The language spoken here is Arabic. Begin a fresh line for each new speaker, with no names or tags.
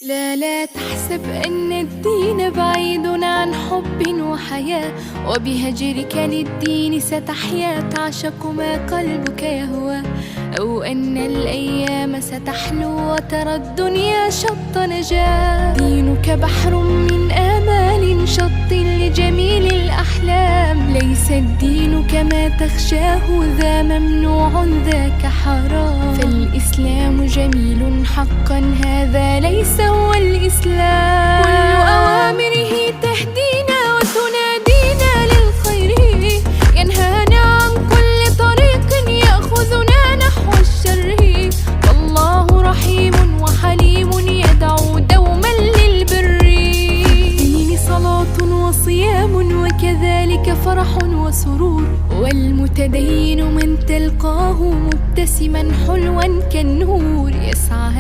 لا تحسب أن الدين بعيد عن حب وحياة، وبهجرك للدين ستحيا تعشق ما قلبك يهوى، أو أن الأيام ستحلو وترى الدنيا شط نجاة. دينك بحر من آمال شط لجميل الأحلام، ليس الدين كما تخشاه ذا ممنوع ذاك حرام. فالإسلام جميل حقا هذا ليس هو الإسلام، كل أوامره تهدينا وتنادينا للخير، ينهانا عن كل طريق يأخذنا نحو الشر. والله رحيم وحليم يدعو دوما للبر، فيه صلاة وصيام وكذلك فرح وسرور، والمتدين من تلقاه مبتسما حلوا كالنور يسعى